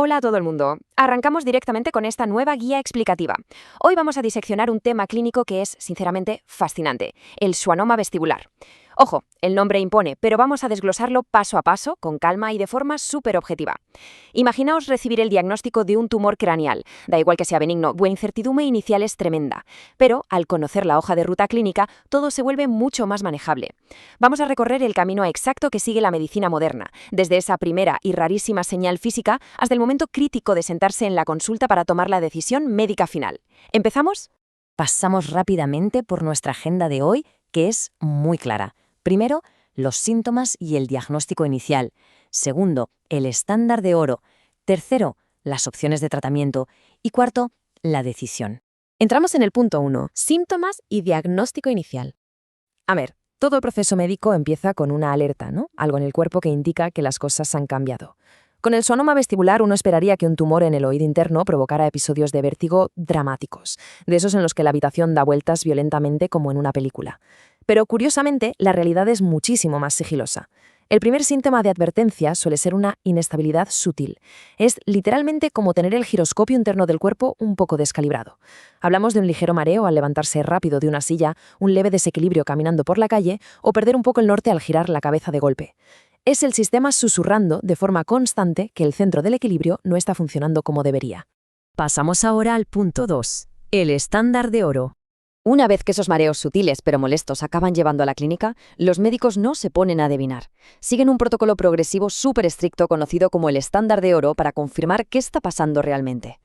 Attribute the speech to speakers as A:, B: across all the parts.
A: Hola a todo el mundo. Arrancamos directamente con esta nueva guía explicativa. Hoy vamos a diseccionar un tema clínico que es, sinceramente, fascinante, el schwannoma vestibular. Ojo, el nombre impone, pero vamos a desglosarlo paso a paso, con calma y de forma súper objetiva. Imaginaos recibir el diagnóstico de un tumor craneal. Da igual que sea benigno, la incertidumbre inicial es tremenda. Pero, al conocer la hoja de ruta clínica, todo se vuelve mucho más manejable. Vamos a recorrer el camino exacto que sigue la medicina moderna, desde esa primera y rarísima señal física hasta el momento crítico de sentarse en la consulta para tomar la decisión médica final. ¿Empezamos?
B: Pasamos rápidamente por nuestra agenda de hoy, que es muy clara. Primero, los síntomas y el diagnóstico inicial. Segundo, el estándar de oro. Tercero, las opciones de tratamiento. Y cuarto, la decisión.
C: Entramos en el punto 1, síntomas y diagnóstico inicial. A ver, todo el proceso médico empieza con una alerta, ¿no? Algo en el cuerpo que indica que las cosas han cambiado. Con el schwannoma vestibular uno esperaría que un tumor en el oído interno provocara episodios de vértigo dramáticos, de esos en los que la habitación da vueltas violentamente como en una película. Pero curiosamente, la realidad es muchísimo más sigilosa. El primer síntoma de advertencia suele ser una inestabilidad sutil. Es literalmente como tener el giroscopio interno del cuerpo un poco descalibrado. Hablamos de un ligero mareo al levantarse rápido de una silla, un leve desequilibrio caminando por la calle o perder un poco el norte al girar la cabeza de golpe. Es el sistema susurrando de forma constante que el centro del equilibrio no está funcionando como debería.
B: Pasamos ahora al punto 2, el estándar de oro.
A: Una vez que esos mareos sutiles pero molestos acaban llevando a la clínica, los médicos no se ponen a adivinar. Siguen un protocolo progresivo súper estricto conocido como el estándar de oro para confirmar qué está pasando realmente.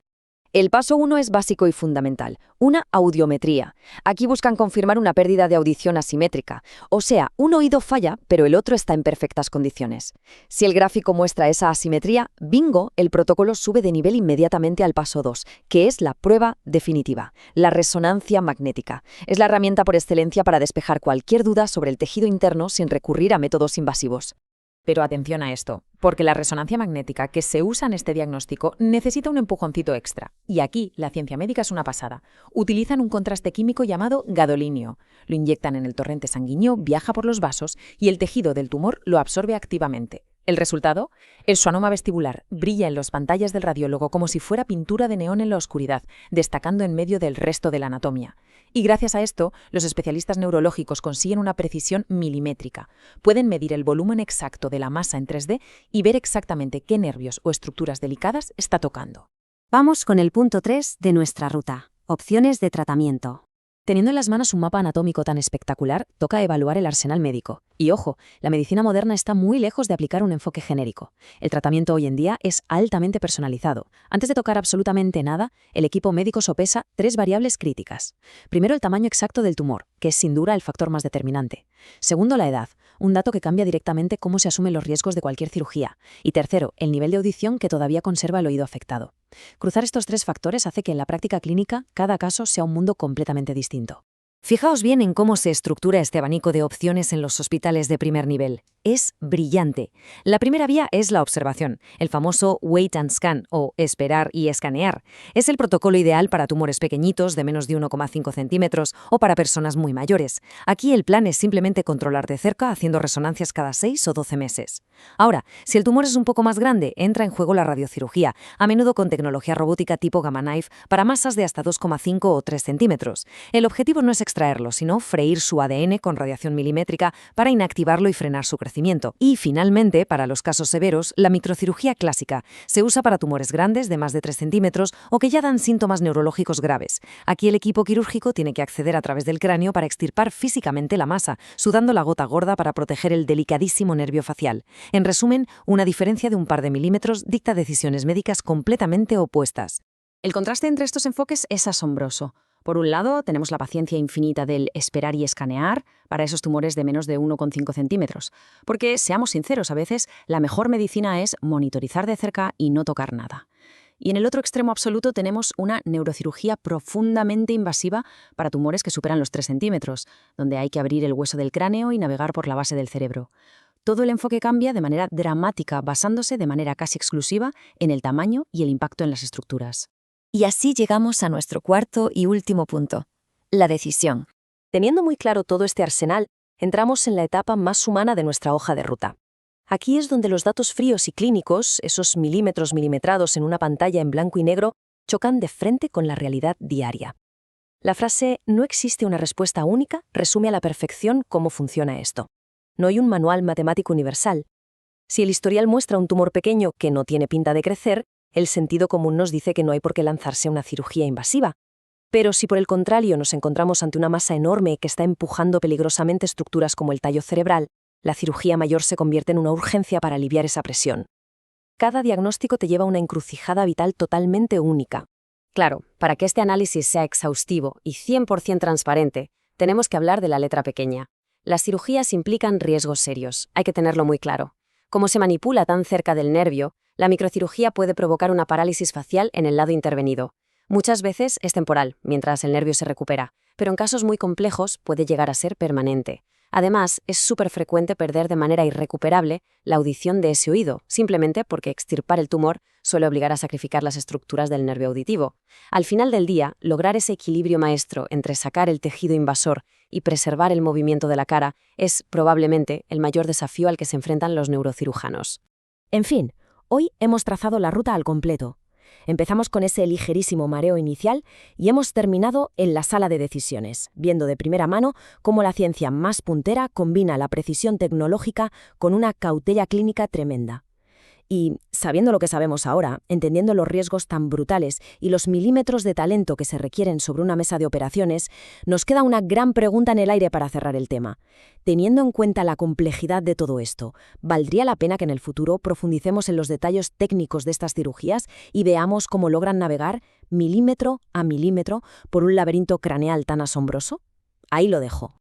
A: El paso 1 es básico y fundamental, una audiometría. Aquí buscan confirmar una pérdida de audición asimétrica, o sea, un oído falla, pero el otro está en perfectas condiciones. Si el gráfico muestra esa asimetría, bingo, el protocolo sube de nivel inmediatamente al paso 2, que es la prueba definitiva, la resonancia magnética. Es la herramienta por excelencia para despejar cualquier duda sobre el tejido interno sin recurrir a métodos invasivos.
C: Pero atención a esto, porque la resonancia magnética que se usa en este diagnóstico necesita un empujoncito extra. Y aquí la ciencia médica es una pasada. Utilizan un contraste químico llamado gadolinio. Lo inyectan en el torrente sanguíneo, viaja por los vasos y el tejido del tumor lo absorbe activamente. ¿El resultado? El schwannoma vestibular brilla en las pantallas del radiólogo como si fuera pintura de neón en la oscuridad, destacando en medio del resto de la anatomía. Y gracias a esto, los especialistas neurológicos consiguen una precisión milimétrica. Pueden medir el volumen exacto de la masa en 3D y ver exactamente qué nervios o estructuras delicadas está tocando.
B: Vamos con el punto 3 de nuestra ruta, opciones de tratamiento.
C: Teniendo en las manos un mapa anatómico tan espectacular, toca evaluar el arsenal médico. Y ojo, la medicina moderna está muy lejos de aplicar un enfoque genérico. El tratamiento hoy en día es altamente personalizado. Antes de tocar absolutamente nada, el equipo médico sopesa 3 variables críticas. Primero, el tamaño exacto del tumor, que es sin duda el factor más determinante. Segundo, la edad, un dato que cambia directamente cómo se asumen los riesgos de cualquier cirugía. Y tercero, el nivel de audición que todavía conserva el oído afectado. Cruzar estos 3 factores hace que en la práctica clínica cada caso sea un mundo completamente distinto.
B: Fijaos bien en cómo se estructura este abanico de opciones en los hospitales de primer nivel. Es brillante. La primera vía es la observación, el famoso wait and scan o esperar y escanear. Es el protocolo ideal para tumores pequeñitos de menos de 1,5 centímetros o para personas muy mayores. Aquí el plan es simplemente controlar de cerca haciendo resonancias cada 6 o 12 meses. Ahora, si el tumor es un poco más grande, entra en juego la radiocirugía, a menudo con tecnología robótica tipo Gamma Knife para masas de hasta 2,5 o 3 centímetros. El objetivo no es extraerlo, sino freír su ADN con radiación milimétrica para inactivarlo y frenar su crecimiento. Y, finalmente, para los casos severos, la microcirugía clásica se usa para tumores grandes de más de 3 centímetros o que ya dan síntomas neurológicos graves. Aquí el equipo quirúrgico tiene que acceder a través del cráneo para extirpar físicamente la masa, sudando la gota gorda para proteger el delicadísimo nervio facial. En resumen, una diferencia de un par de milímetros dicta decisiones médicas completamente opuestas.
A: El contraste entre estos enfoques es asombroso. Por un lado, tenemos la paciencia infinita del esperar y escanear para esos tumores de menos de 1,5 centímetros. Porque, seamos sinceros, a veces la mejor medicina es monitorizar de cerca y no tocar nada. Y en el otro extremo absoluto tenemos una neurocirugía profundamente invasiva para tumores que superan los 3 centímetros, donde hay que abrir el hueso del cráneo y navegar por la base del cerebro. Todo el enfoque cambia de manera dramática, basándose de manera casi exclusiva en el tamaño y el impacto en las estructuras.
B: Y así llegamos a nuestro cuarto y último punto, la decisión.
C: Teniendo muy claro todo este arsenal, entramos en la etapa más humana de nuestra hoja de ruta. Aquí es donde los datos fríos y clínicos, esos milímetros milimetrados en una pantalla en blanco y negro, chocan de frente con la realidad diaria. La frase «no existe una respuesta única» resume a la perfección cómo funciona esto. No hay un manual matemático universal. Si el historial muestra un tumor pequeño que no tiene pinta de crecer, el sentido común nos dice que no hay por qué lanzarse a una cirugía invasiva. Pero si por el contrario nos encontramos ante una masa enorme que está empujando peligrosamente estructuras como el tallo cerebral, la cirugía mayor se convierte en una urgencia para aliviar esa presión. Cada diagnóstico te lleva a una encrucijada vital totalmente única.
B: Claro, para que este análisis sea exhaustivo y 100% transparente, tenemos que hablar de la letra pequeña. Las cirugías implican riesgos serios, hay que tenerlo muy claro. Como se manipula tan cerca del nervio, la microcirugía puede provocar una parálisis facial en el lado intervenido. Muchas veces es temporal, mientras el nervio se recupera, pero en casos muy complejos puede llegar a ser permanente. Además, es súper frecuente perder de manera irrecuperable la audición de ese oído, simplemente porque extirpar el tumor suele obligar a sacrificar las estructuras del nervio auditivo. Al final del día, lograr ese equilibrio maestro entre sacar el tejido invasor y preservar el movimiento de la cara es, probablemente, el mayor desafío al que se enfrentan los neurocirujanos.
C: En fin, hoy hemos trazado la ruta al completo. Empezamos con ese ligerísimo mareo inicial y hemos terminado en la sala de decisiones, viendo de primera mano cómo la ciencia más puntera combina la precisión tecnológica con una cautela clínica tremenda. Y, sabiendo lo que sabemos ahora, entendiendo los riesgos tan brutales y los milímetros de talento que se requieren sobre una mesa de operaciones, nos queda una gran pregunta en el aire para cerrar el tema. Teniendo en cuenta la complejidad de todo esto, ¿valdría la pena que en el futuro profundicemos en los detalles técnicos de estas cirugías y veamos cómo logran navegar milímetro a milímetro por un laberinto craneal tan asombroso? Ahí lo dejo.